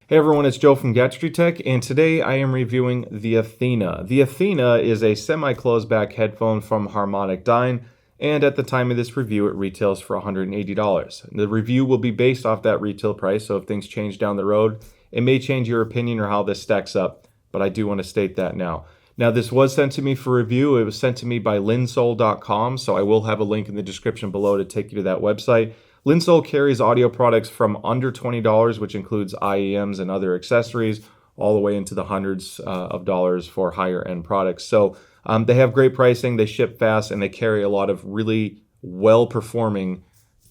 Hey everyone, it's Joe from Gadgetry Tech, and today I am reviewing the Athena. The Athena is a semi-closed back headphone from Harmonic Dyne, and at the time of this review, it retails for $180. The review will be based off that retail price, so if things change down the road, it may change your opinion or how this stacks up, but I do want to state that now. Now, this was sent to me for review. It was sent to me by linsole.com, so I will have a link in the description below to take you to that website. Linsole carries audio products from under $20, which includes IEMs and other accessories, all the way into the hundreds of dollars for higher end products. So they have great pricing, they ship fast, and they carry a lot of really well-performing,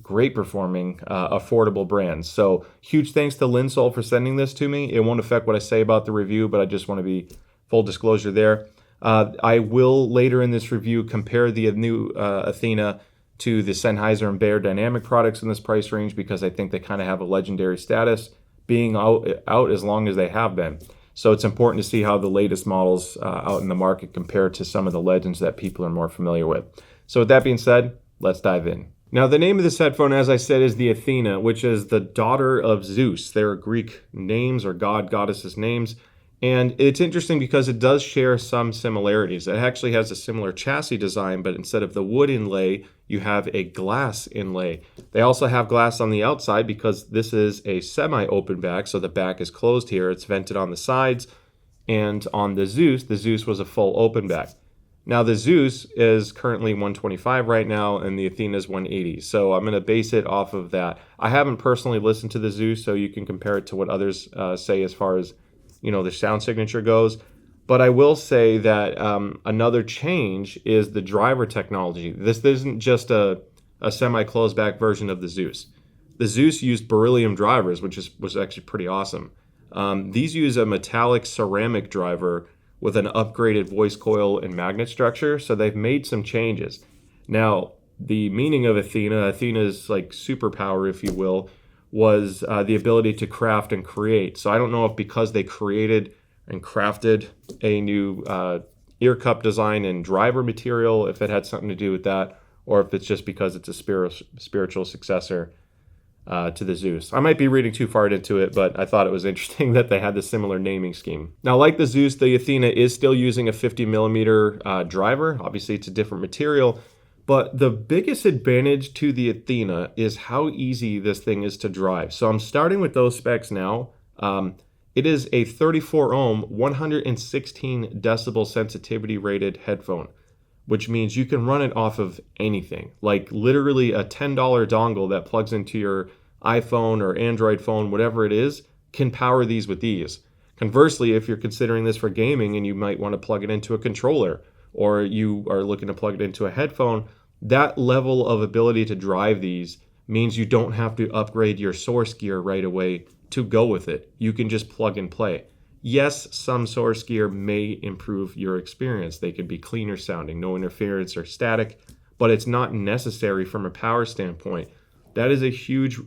great performing, affordable brands. So huge thanks to Linsole for sending this to me. It won't affect what I say about the review, but I just want to be full disclosure there. I will later in this review compare the new Athena to the Sennheiser and Beyer Dynamic products in this price range because I think they kind of have a legendary status being out as long as they have been. So it's important to see how the latest models out in the market compare to some of the legends that people are more familiar with. So with that being said, let's dive in. Now, the name of this headphone, as I said, is the Athena, which is the daughter of Zeus. They're Greek names or goddesses names. And it's interesting because it does share some similarities. It actually has a similar chassis design, but instead of the wood inlay, you have a glass inlay. They also have glass on the outside because this is a semi-open back, so the back is closed here. It's vented on the sides. And on the Zeus was a full open back. Now, the Zeus is currently $125 right now, and the Athena is $180. So I'm going to base it off of that. I haven't personally listened to the Zeus, so you can compare it to what others say as far as the sound signature goes. But I will say that another change is the driver technology. This isn't just a semi-closed back version of the Zeus. The Zeus used beryllium drivers, which was actually pretty awesome. These use a metallic ceramic driver with an upgraded voice coil and magnet structure, so they've made some changes. Now, the meaning of Athena's like superpower, if you will, was the ability to craft and create. So I don't know if because they created and crafted a new ear cup design and driver material, if it had something to do with that, or if it's just because it's a spiritual successor to the Zeus. I might be reading too far into it, but I thought it was interesting that they had the similar naming scheme. Now, like the Zeus, the Athena is still using a 50 millimeter driver. Obviously, it's a different material. But the biggest advantage to the Athena is how easy this thing is to drive. So I'm starting with those specs now. It is a 34 ohm, 116 decibel sensitivity rated headphone, which means you can run it off of anything, like literally a $10 dongle that plugs into your iPhone or Android phone, whatever it is, can power these with ease. Conversely, if you're considering this for gaming and you might want to plug it into a controller, or you are looking to plug it into a headphone, that level of ability to drive these means you don't have to upgrade your source gear right away to go with it. You can just plug and play. Yes, some source gear may improve your experience. They could be cleaner sounding, no interference or static, but it's not necessary from a power standpoint. That is a huge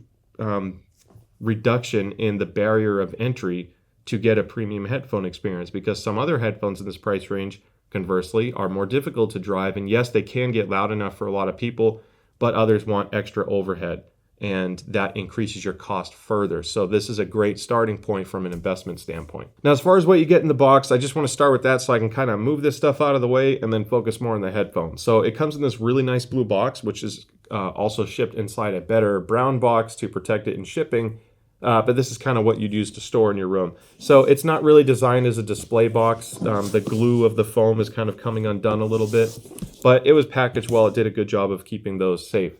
reduction in the barrier of entry to get a premium headphone experience, because some other headphones in this price range, conversely, are more difficult to drive. And yes, they can get loud enough for a lot of people, but others want extra overhead, and that increases your cost further. So this is a great starting point from an investment standpoint. Now, as far as what you get in the box, I just want to start with that so I can kind of move this stuff out of the way and then focus more on the headphones. So it comes in this really nice blue box, which is also shipped inside a better brown box to protect it in shipping. But this is kind of what you'd use to store in your room. So it's not really designed as a display box. The glue of the foam is kind of coming undone a little bit, but it was packaged well. It did a good job of keeping those safe.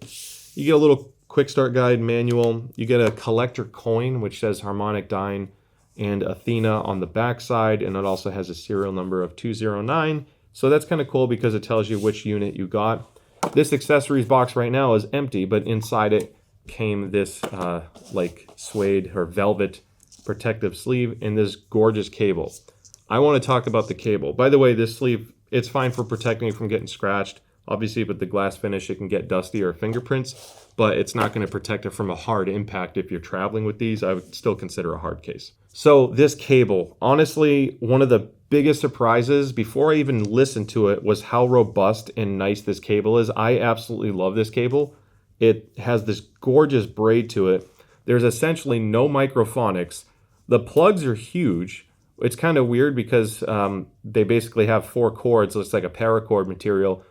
You get a little quick start guide manual. You get a collector coin, which says Harmonic Dyne and Athena on the back side, and it also has a serial number of 209. So that's kind of cool because it tells you which unit you got. This accessories box right now is empty, but inside it came this like suede or velvet protective sleeve and this gorgeous cable. I want to talk about the cable. By the way, this sleeve, it's fine for protecting it from getting scratched. Obviously, with the glass finish, it can get dusty or fingerprints, but it's not going to protect it from a hard impact if you're traveling with these. I would still consider a hard case. So this cable, honestly, one of the biggest surprises before I even listened to it was how robust and nice this cable is. I absolutely love this cable. It has this gorgeous braid to it. There's essentially no microphonics. The plugs are huge. It's kind of weird because they basically have 4 cords. So it's like a paracord material.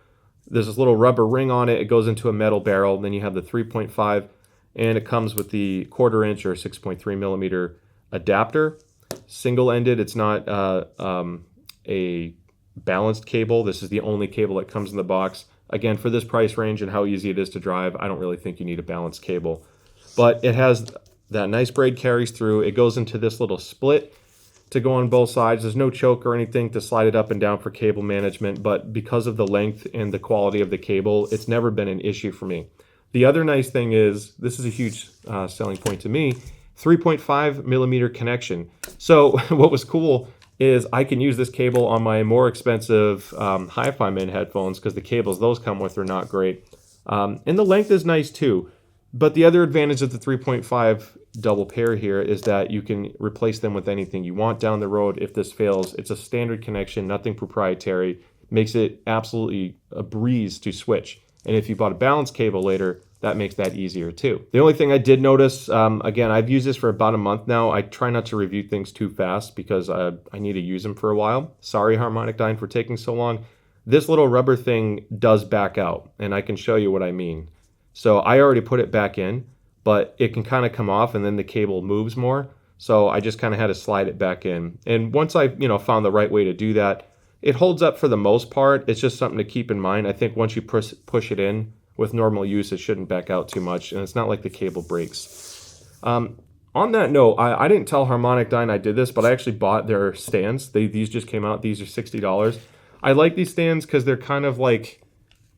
There's this little rubber ring on it. It goes into a metal barrel. Then you have the 3.5, and it comes with the 1/4 inch or 6.3 millimeter adapter. Single-ended. It's not a balanced cable. This is the only cable that comes in the box. Again, for this price range and how easy it is to drive, I don't really think you need a balanced cable. But it has that nice braid carries through. It goes into this little split to go on both sides. There's no choke or anything to slide it up and down for cable management, but because of the length and the quality of the cable, it's never been an issue for me. The other nice thing is, this is a huge selling point to me, 3.5 millimeter connection. So what was cool is I can use this cable on my more expensive HiFiMan headphones because the cables those come with are not great. And the length is nice too. But the other advantage of the 3.5 double pair here is that you can replace them with anything you want down the road if this fails. It's a standard connection, nothing proprietary. Makes it absolutely a breeze to switch. And if you bought a balanced cable later, that makes that easier too. The only thing I did notice, again, I've used this for about a month now. I try not to review things too fast because I need to use them for a while. Sorry, Harmonic Dyne, for taking so long. This little rubber thing does back out, and I can show you what I mean. So I already put it back in, but it can kind of come off and then the cable moves more. So I just kind of had to slide it back in. And once I, found the right way to do that, it holds up for the most part. It's just something to keep in mind. I think once you push it in with normal use, it shouldn't back out too much. And it's not like the cable breaks. On that note, I didn't tell Harmonic Dyne I did this, but I actually bought their stands. These just came out. These are $60. I like these stands because they're kind of like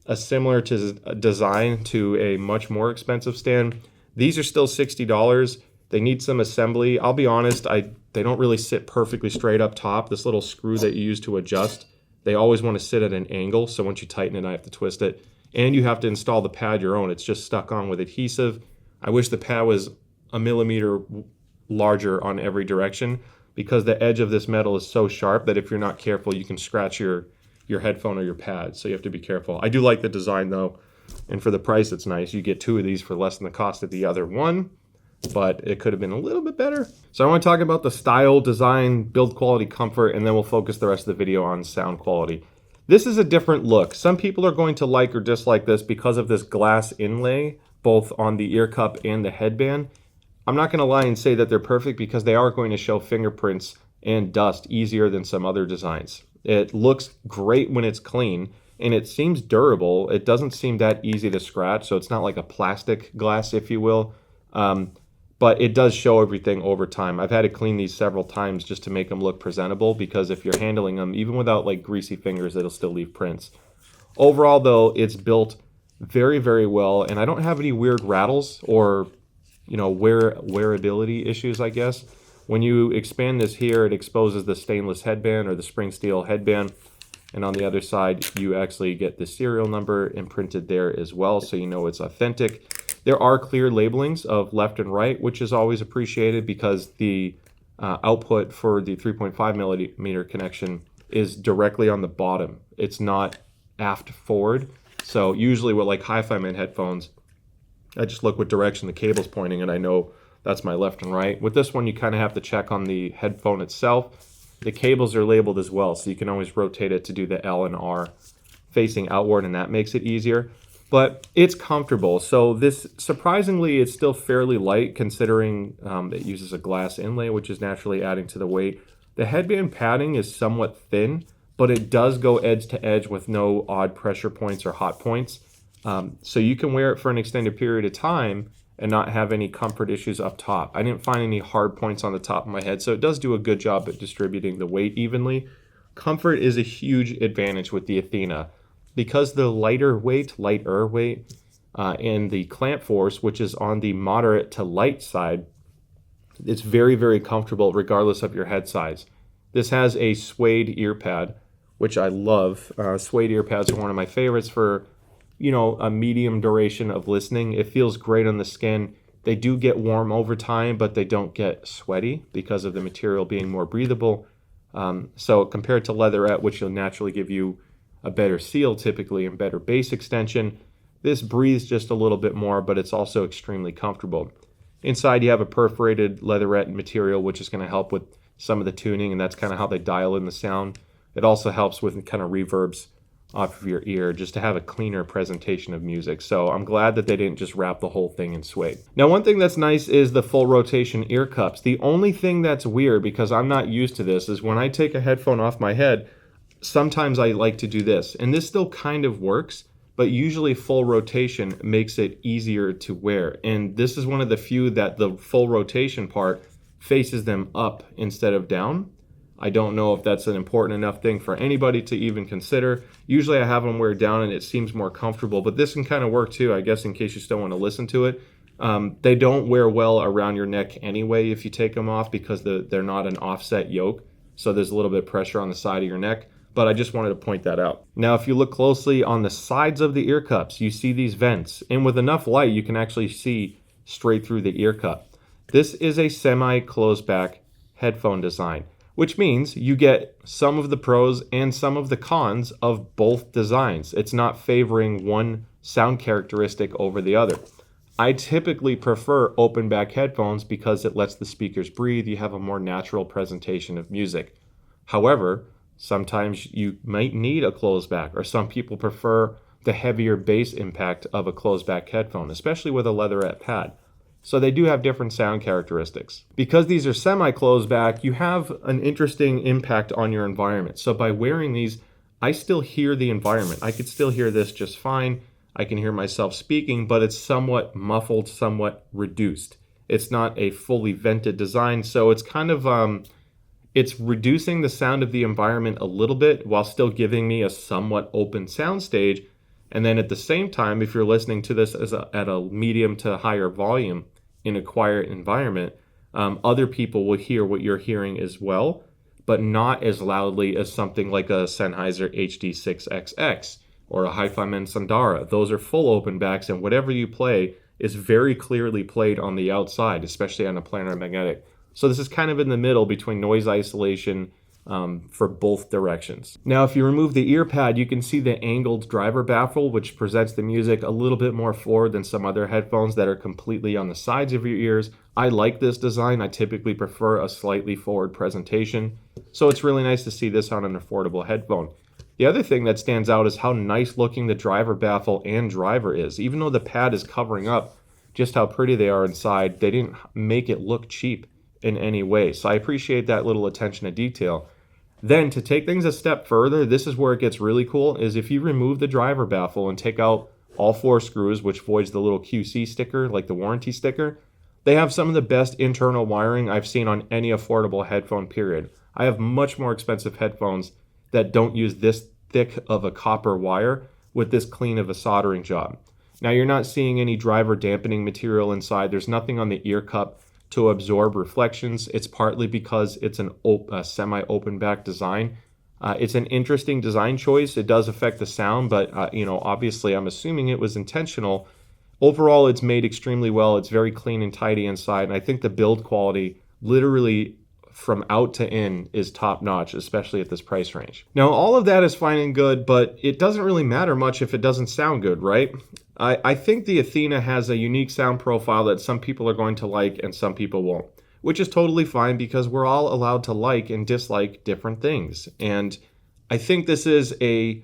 a similar to design to a much more expensive stand. These are still $60. They need some assembly. I'll be honest, they don't really sit perfectly straight up top. This little screw that you use to adjust, they always want to sit at an angle. So once you tighten it, I have to twist it. And you have to install the pad your own. It's just stuck on with adhesive. I wish the pad was a millimeter larger on every direction because the edge of this metal is so sharp that if you're not careful, you can scratch your headphone or your pad. So you have to be careful. I do like the design though. And for the price, it's nice. You get 2 of these for less than the cost of the other one, but it could have been a little bit better. So I want to talk about the style, design, build quality, comfort, and then we'll focus the rest of the video on sound quality. This is a different look. Some people are going to like or dislike this because of this glass inlay, both on the ear cup and the headband. I'm not going to lie and say that they're perfect because they are going to show fingerprints and dust easier than some other designs. It looks great when it's clean, and it seems durable. It doesn't seem that easy to scratch, so it's not like a plastic glass, if you will. But it does show everything over time. I've had to clean these several times just to make them look presentable because if you're handling them, even without like greasy fingers, it'll still leave prints. Overall, though, it's built very, very well, and I don't have any weird rattles or, wearability issues, I guess. When you expand this here, it exposes the stainless headband or the spring steel headband. And on the other side, you actually get the serial number imprinted there as well, so you know it's authentic. There are clear labelings of left and right, which is always appreciated because the output for the 3.5 millimeter connection is directly on the bottom. It's not aft forward. So usually with like HiFiMan headphones, I just look what direction the cable's pointing and I know that's my left and right. With this one, you kind of have to check on the headphone itself. The cables are labeled as well, so you can always rotate it to do the L and R facing outward, and that makes it easier. But it's comfortable. So this, surprisingly, it's still fairly light considering it uses a glass inlay, which is naturally adding to the weight. The headband padding is somewhat thin, but it does go edge to edge with no odd pressure points or hot points. So you can wear it for an extended period of time and not have any comfort issues up top. I didn't find any hard points on the top of my head, so it does do a good job at distributing the weight evenly. Comfort is a huge advantage with the Athena. Because the lighter weight, and the clamp force, which is on the moderate to light side, it's very, very comfortable regardless of your head size. This has a suede ear pad, which I love. Suede ear pads are one of my favorites for a medium duration of listening. It feels great on the skin. They do get warm over time, but they don't get sweaty because of the material being more breathable. So compared to leatherette, which will naturally give you a better seal typically and better bass extension, this breathes just a little bit more, but it's also extremely comfortable. Inside you have a perforated leatherette material, which is going to help with some of the tuning, and that's kind of how they dial in the sound. It also helps with kind of reverbs off of your ear just to have a cleaner presentation of music. So I'm glad that they didn't just wrap the whole thing in suede. Now, one thing that's nice is the full rotation ear cups. The only thing that's weird, because I'm not used to this, is when I take a headphone off my head, sometimes I like to do this. And this still kind of works, but usually full rotation makes it easier to wear. And this is one of the few that the full rotation part faces them up instead of down. I don't know if that's an important enough thing for anybody to even consider. Usually I have them wear down and it seems more comfortable, but this can kind of work too, I guess, in case you still want to listen to it. They don't wear well around your neck anyway if you take them off, because they're not an offset yoke. So there's a little bit of pressure on the side of your neck, but I just wanted to point that out. Now, if you look closely on the sides of the ear cups, you see these vents, and with enough light, you can actually see straight through the ear cup. This is a semi-closed back headphone design, which means you get some of the pros and some of the cons of both designs. It's not favoring one sound characteristic over the other. I typically prefer open back headphones because it lets the speakers breathe. You have a more natural presentation of music. However, sometimes you might need a closed back, or some people prefer the heavier bass impact of a closed back headphone, especially with a leatherette pad. So they do have different sound characteristics. Because these are semi-closed back, you have an interesting impact on your environment. So by wearing these, I still hear the environment. I could still hear this just fine. I can hear myself speaking, but it's somewhat muffled, somewhat reduced. It's not a fully vented design, so it's kind of, it's reducing the sound of the environment a little bit while still giving me a somewhat open sound stage. And then at the same time, if you're listening to this at a medium to higher volume in a quiet environment, other people will hear what you're hearing as well, but not as loudly as something like a Sennheiser HD6XX or a HiFiMan Sundara. Those are full open backs, and whatever you play is very clearly played on the outside, especially on a planar magnetic. So this is kind of in the middle between noise isolation for both directions. Now, if you remove the ear pad, you can see the angled driver baffle, which presents the music a little bit more forward than some other headphones that are completely on the sides of your ears. I like this design. I typically prefer a slightly forward presentation. So it's really nice to see this on an affordable headphone. The other thing that stands out is how nice looking the driver baffle and driver is. Even though the pad is covering up just how pretty they are inside, they didn't make it look cheap in any way. So I appreciate that little attention to detail. Then to take things a step further, this is where it gets really cool, is if you remove the driver baffle and take out all 4 screws, which voids the little QC sticker, like the warranty sticker, they have some of the best internal wiring I've seen on any affordable headphone, period. I have much more expensive headphones that don't use this thick of a copper wire with this clean of a soldering job. Now, you're not seeing any driver dampening material inside. There's nothing on the ear cup to absorb reflections. It's partly because it's a semi-open back design. It's an interesting design choice. It does affect the sound, but obviously I'm assuming it was intentional. Overall, it's made extremely well. It's very clean and tidy inside, and I think the build quality, literally from out to in, is top notch, especially at this price range. Now, all of that is fine and good, but it doesn't really matter much if it doesn't sound good, right? I think the Athena has a unique sound profile that some people are going to like and some people won't, which is totally fine because we're all allowed to like and dislike different things. And I think this is a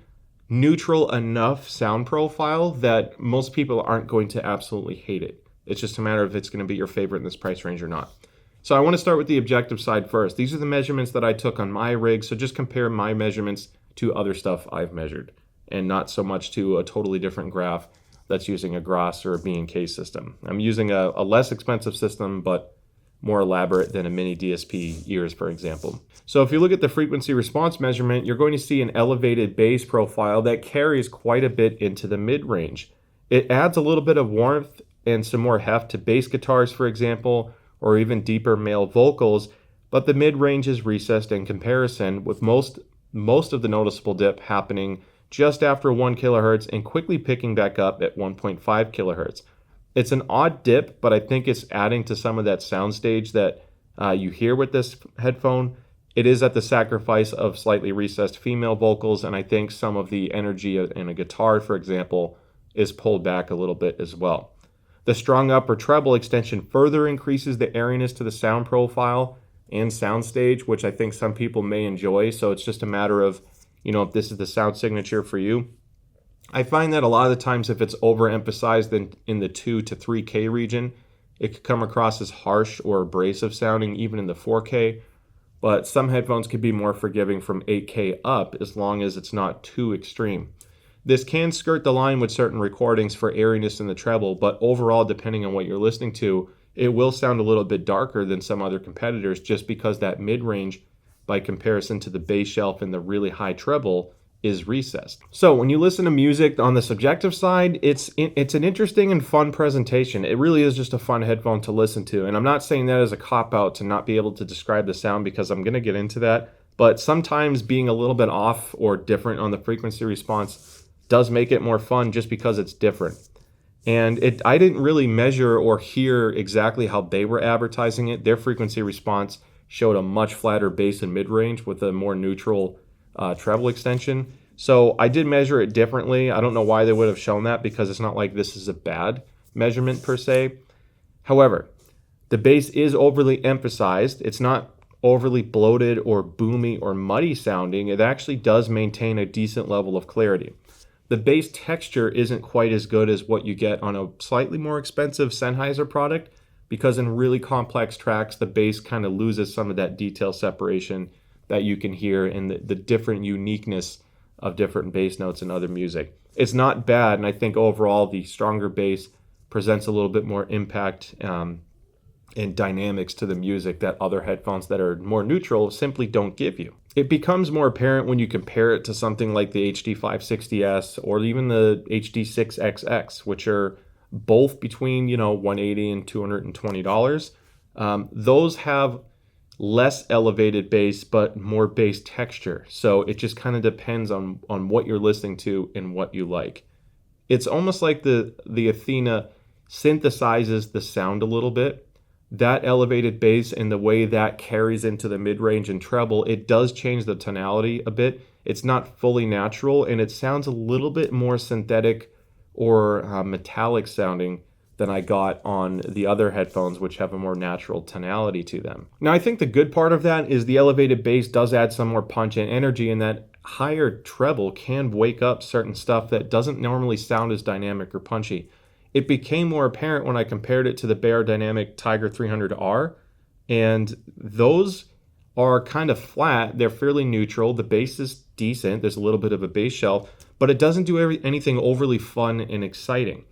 neutral enough sound profile that most people aren't going to absolutely hate it. It's just a matter of if it's going to be your favorite in this price range or not. So I want to start with the objective side first. These are the measurements that I took on my rig, so just compare my measurements to other stuff I've measured and not so much to a totally different graph that's using a Gross or a B&K system. I'm using a less expensive system, but more elaborate than a mini DSP ears, for example. So if you look at the frequency response measurement, you're going to see an elevated bass profile that carries quite a bit into the mid-range. It adds a little bit of warmth and some more heft to bass guitars, for example, or even deeper male vocals, but the mid-range is recessed in comparison, with most of the noticeable dip happening just after 1 kilohertz and quickly picking back up at 1.5 kilohertz. It's an odd dip, but I think it's adding to some of that soundstage that you hear with this headphone. It is at the sacrifice of slightly recessed female vocals, and I think some of the energy in a guitar, for example, is pulled back a little bit as well. The strung upper treble extension further increases the airiness to the sound profile and soundstage, which I think some people may enjoy. So it's just a matter of, if this is the sound signature for you. I find that a lot of the times if it's overemphasized in the 2 to 3K region, it could come across as harsh or abrasive sounding even in the 4K. But some headphones could be more forgiving from 8K up as long as it's not too extreme. This can skirt the line with certain recordings for airiness in the treble, but overall, depending on what you're listening to, it will sound a little bit darker than some other competitors just because that mid-range, by comparison to the bass shelf and the really high treble, is recessed. So when you listen to music on the subjective side, it's an interesting and fun presentation. It really is just a fun headphone to listen to. And I'm not saying that as a cop-out to not be able to describe the sound, because I'm going to get into that. But sometimes being a little bit off or different on the frequency response does make it more fun just because it's different. And I didn't really measure or hear exactly how they were advertising it. Their frequency response showed a much flatter bass and mid-range with a more neutral treble extension. So I did measure it differently. I don't know why they would have shown that, because it's not like this is a bad measurement per se. However, the bass is overly emphasized. It's not overly bloated or boomy or muddy sounding. It actually does maintain a decent level of clarity. The bass texture isn't quite as good as what you get on a slightly more expensive Sennheiser product, because in really complex tracks, the bass kind of loses some of that detail separation that you can hear in the different uniqueness of different bass notes in other music. It's not bad, and I think overall the stronger bass presents a little bit more impact and dynamics to the music that other headphones that are more neutral simply don't give you. It becomes more apparent when you compare it to something like the HD560S or even the HD6XX, which are both between $180 and $220. Those have less elevated bass but more bass texture, so it just kind of depends on what you're listening to and what you like. It's almost like the Athena synthesizes the sound a little bit. That elevated bass and the way that carries into the mid-range and treble, it does change the tonality a bit. It's not fully natural, and it sounds a little bit more synthetic or metallic sounding than I got on the other headphones, which have a more natural tonality to them. Now, I think the good part of that is the elevated bass does add some more punch and energy, and that higher treble can wake up certain stuff that doesn't normally sound as dynamic or punchy. It became more apparent when I compared it to the Beyerdynamic Tiger 300R, and those are kind of flat. They're fairly neutral. The bass is decent. There's a little bit of a bass shelf, but it doesn't do anything overly fun and exciting.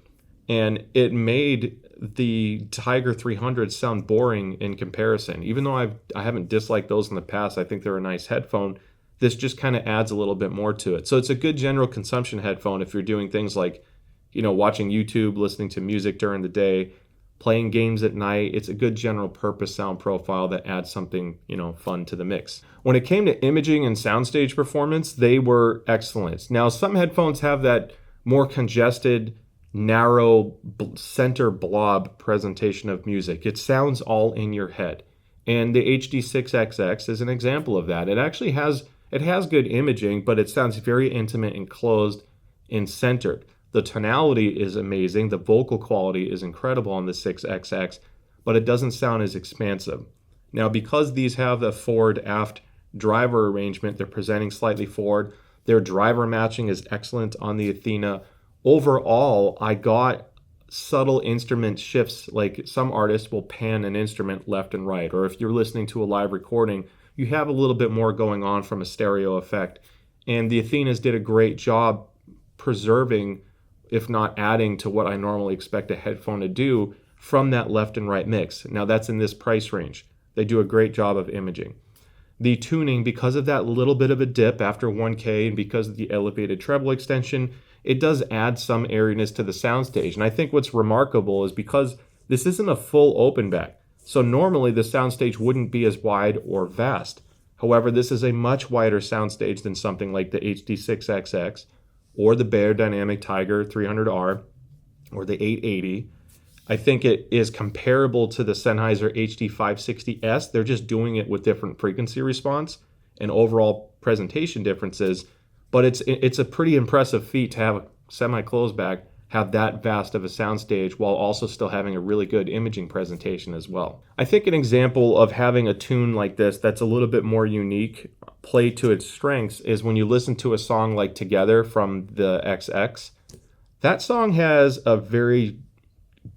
And it made the Tiger 300 sound boring in comparison. Even though I haven't disliked those in the past, I think they're a nice headphone. This just kind of adds a little bit more to it. So it's a good general consumption headphone if you're doing things like watching YouTube, listening to music during the day, playing games at night. It's a good general purpose sound profile that adds something, fun to the mix. When it came to imaging and soundstage performance, they were excellent. Now, some headphones have that more congested, narrow center blob presentation of music. It sounds all in your head. And the HD6XX is an example of that. It actually has good imaging, but it sounds very intimate and closed and centered. The tonality is amazing. The vocal quality is incredible on the 6XX, but it doesn't sound as expansive. Now, because these have the forward-aft driver arrangement, they're presenting slightly forward. Their driver matching is excellent on the Athena. Overall, I got subtle instrument shifts, like some artists will pan an instrument left and right, or if you're listening to a live recording, you have a little bit more going on from a stereo effect. And the Athenas did a great job preserving, if not adding to what I normally expect a headphone to do from that left and right mix. Now that's in this price range. They do a great job of imaging. The tuning, because of that little bit of a dip after 1K and because of the elevated treble extension, it does add some airiness to the soundstage. And I think what's remarkable is because this isn't a full open back, so normally the soundstage wouldn't be as wide or vast. However, this is a much wider soundstage than something like the HD6XX or the Beyerdynamic Tiger 300R or the 880. I think it is comparable to the Sennheiser HD560S. They're just doing it with different frequency response and overall presentation differences. But it's a pretty impressive feat to have a semi-closed back have that vast of a soundstage while also still having a really good imaging presentation as well. I think an example of having a tune like this that's a little bit more unique, play to its strengths, is when you listen to a song like Together from the XX. That song has a very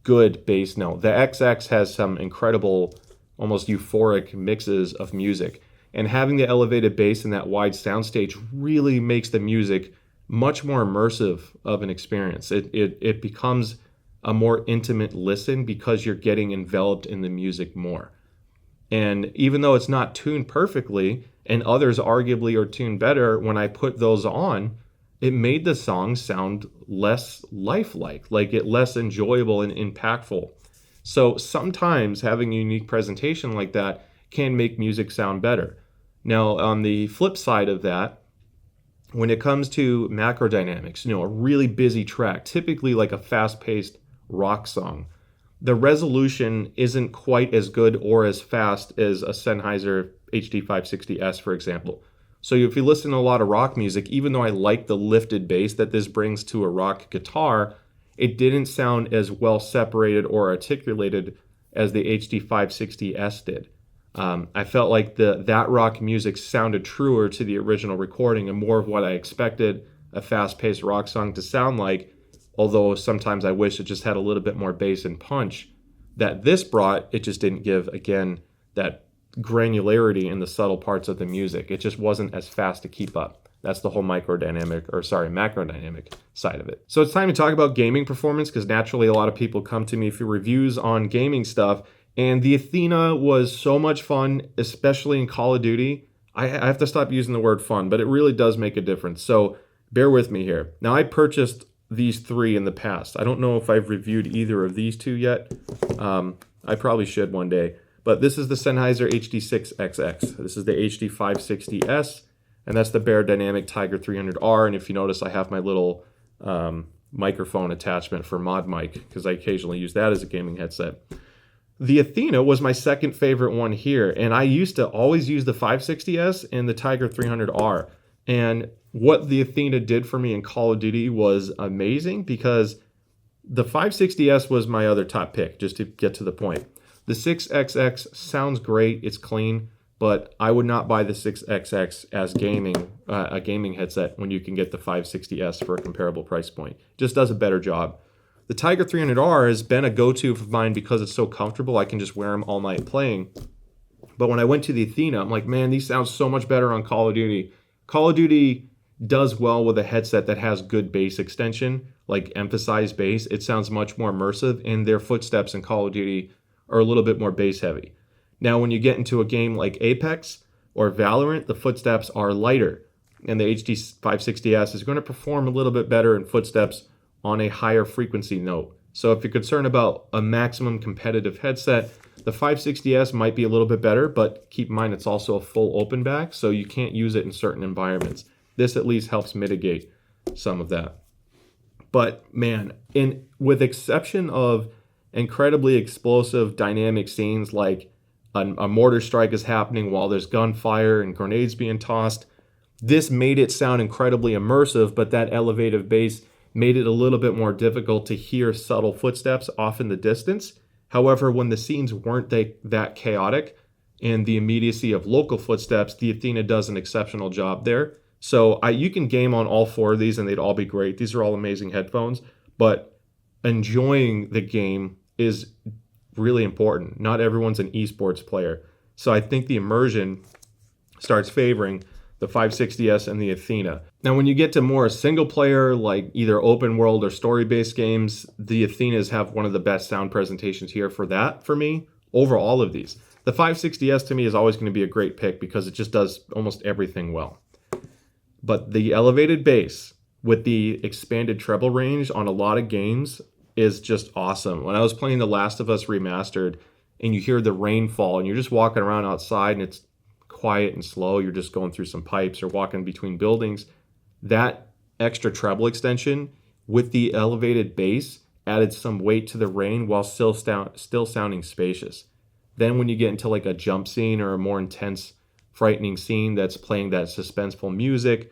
good bass note. The XX has some incredible, almost euphoric mixes of music. And having the elevated bass and that wide soundstage really makes the music much more immersive of an experience. It becomes a more intimate listen because you're getting enveloped in the music more. And even though it's not tuned perfectly, and others arguably are tuned better, when I put those on, it made the song sound less lifelike, like it less enjoyable and impactful. So sometimes having a unique presentation like that can make music sound better. Now, on the flip side of that, when it comes to macro dynamics, a really busy track, typically like a fast-paced rock song, the resolution isn't quite as good or as fast as a Sennheiser HD560S, for example. So if you listen to a lot of rock music, even though I like the lifted bass that this brings to a rock guitar, it didn't sound as well separated or articulated as the HD560S did. I felt like that rock music sounded truer to the original recording and more of what I expected a fast-paced rock song to sound like, although sometimes I wish it just had a little bit more bass and punch that this brought. It just didn't give, again, that granularity in the subtle parts of the music. It just wasn't as fast to keep up. That's the whole macrodynamic side of it. So it's time to talk about gaming performance, because naturally a lot of people come to me for reviews on gaming stuff. And the Athena was so much fun, especially in Call of Duty. I have to stop using the word fun, but it really does make a difference. So bear with me here. Now, I purchased these three in the past. I don't know if I've reviewed either of these two yet. I probably should one day. But this is the Sennheiser HD6XX. This is the HD560S, and that's the Beyerdynamic Tiger 300R. And if you notice, I have my little microphone attachment for Mod Mic, because I occasionally use that as a gaming headset. The Athena was my second favorite one here, and I used to always use the 560S and the Tiger 300R. And what the Athena did for me in Call of Duty was amazing, because the 560S was my other top pick, just to get to the point. The 6XX sounds great, it's clean, but I would not buy the 6XX as a gaming headset when you can get the 560S for a comparable price point. It just does a better job. The Tiger 300R has been a go-to of mine because it's so comfortable. I can just wear them all night playing. But when I went to the Athena, I'm like, man, these sound so much better on Call of Duty. Call of Duty does well with a headset that has good bass extension, like emphasized bass. It sounds much more immersive, and their footsteps in Call of Duty are a little bit more bass heavy. Now, when you get into a game like Apex or Valorant, the footsteps are lighter, and the HD560S is going to perform a little bit better in footsteps on a higher frequency note. So if you're concerned about a maximum competitive headset, the 560S might be a little bit better, but keep in mind it's also a full open back, so you can't use it in certain environments. This at least helps mitigate some of that. But man, with exception of incredibly explosive dynamic scenes like a mortar strike is happening while there's gunfire and grenades being tossed, this made it sound incredibly immersive, but that elevated bass made it a little bit more difficult to hear subtle footsteps off in the distance. However, when the scenes weren't that chaotic and the immediacy of local footsteps, the Athena does an exceptional job there. So you can game on all four of these and they'd all be great. These are all amazing headphones, but enjoying the game is really important. Not everyone's an esports player. So I think the immersion starts favoring the 560S and the Athena. Now, when you get to more single player, like either open world or story-based games, the Athenas have one of the best sound presentations here for me over all of these. The 560S to me is always going to be a great pick because it just does almost everything well. But the elevated bass with the expanded treble range on a lot of games is just awesome. When I was playing The Last of Us Remastered and you hear the rainfall and you're just walking around outside and it's quiet and slow, you're just going through some pipes or walking between buildings, that extra treble extension with the elevated bass added some weight to the rain while still sounding spacious. Then when you get into like a jump scene or a more intense, frightening scene that's playing that suspenseful music,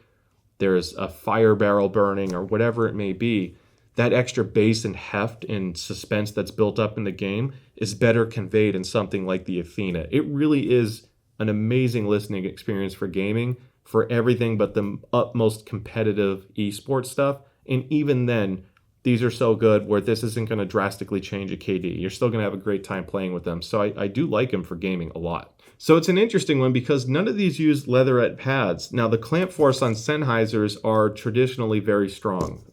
there's a fire barrel burning or whatever it may be, that extra bass and heft and suspense that's built up in the game is better conveyed in something like the Athena. It really is an amazing listening experience for gaming, for everything but the utmost competitive esports stuff. And even then, these are so good where this isn't going to drastically change a KD. You're still going to have a great time playing with them. So I do like them for gaming a lot. So it's an interesting one because none of these use leatherette pads. Now, the clamp force on Sennheisers are traditionally very strong.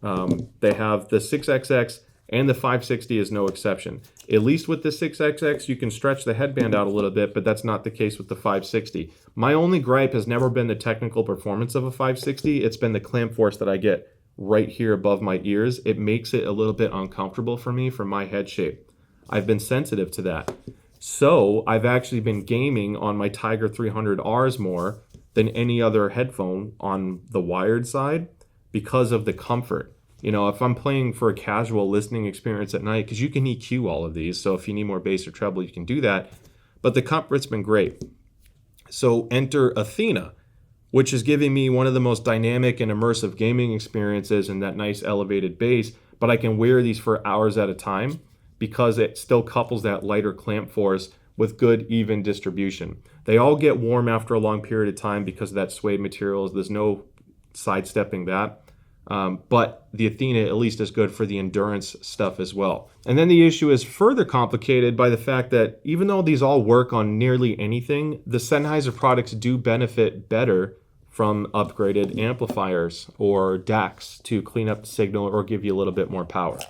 They have the 6XX and the 560 is no exception. At least with the 6XX, you can stretch the headband out a little bit, but that's not the case with the 560. My only gripe has never been the technical performance of a 560. It's been the clamp force that I get right here above my ears. It makes it a little bit uncomfortable for me for my head shape. I've been sensitive to that. So I've actually been gaming on my Tiger 300Rs more than any other headphone on the wired side because of the comfort. You know, if I'm playing for a casual listening experience at night, because you can EQ all of these, so if you need more bass or treble, you can do that. But the comfort's been great. So enter Athena, which is giving me one of the most dynamic and immersive gaming experiences and that nice elevated bass, but I can wear these for hours at a time because it still couples that lighter clamp force with good even distribution. They all get warm after a long period of time because of that suede material. There's no sidestepping that. But the Athena at least is good for the endurance stuff as well. And then the issue is further complicated by the fact that even though these all work on nearly anything, the Sennheiser products do benefit better from upgraded amplifiers or DACs to clean up the signal or give you a little bit more power.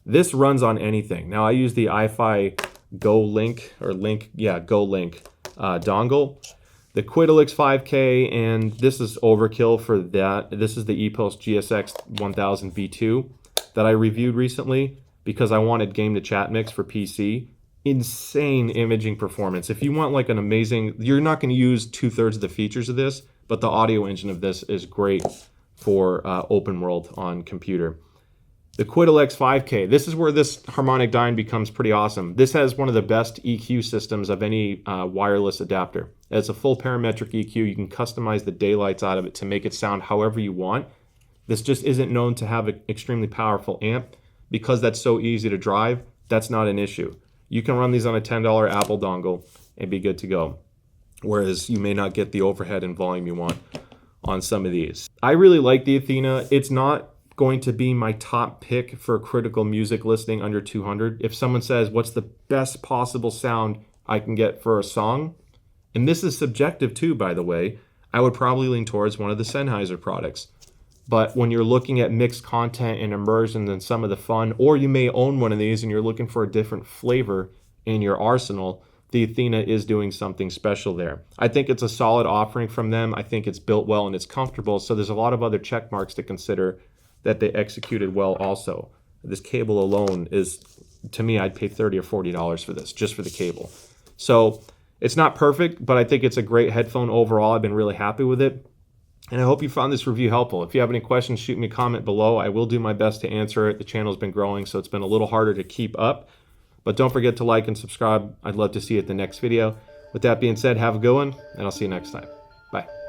This runs on anything. Now I use the iFi GoLink dongle, the Quidolix 5K, and this is overkill for that. This is the ePulse GSX 1000 V2 that I reviewed recently because I wanted game to chat mix for PC. Insane imaging performance. If you want like an amazing, you're not going to use 2/3 of the features of this, but the audio engine of this is great for open world on computer. The Quidolix 5K, this is where this harmonic dyne becomes pretty awesome. This has one of the best EQ systems of any wireless adapter. It's a full parametric EQ. You can customize the daylights out of it to make it sound however you want. This just isn't known to have an extremely powerful amp. Because that's so easy to drive, that's not an issue. You can run these on a $10 Apple dongle and be good to go. Whereas you may not get the overhead and volume you want on some of these. I really like the Athena. It's not going to be my top pick for critical music listening under 200. If someone says, what's the best possible sound I can get for a song? And this is subjective too, by the way. I would probably lean towards one of the Sennheiser products. But when you're looking at mixed content and immersion and some of the fun, or you may own one of these and you're looking for a different flavor in your arsenal, the Athena is doing something special there. I think it's a solid offering from them. I think it's built well and it's comfortable. So there's a lot of other check marks to consider that they executed well also. This cable alone is, to me, I'd pay $30 or $40 for this, just for the cable. So it's not perfect, but I think it's a great headphone overall. I've been really happy with it. And I hope you found this review helpful. If you have any questions, shoot me a comment below. I will do my best to answer it. The channel's been growing, so it's been a little harder to keep up. But don't forget to like and subscribe. I'd love to see you at the next video. With that being said, have a good one, and I'll see you next time. Bye.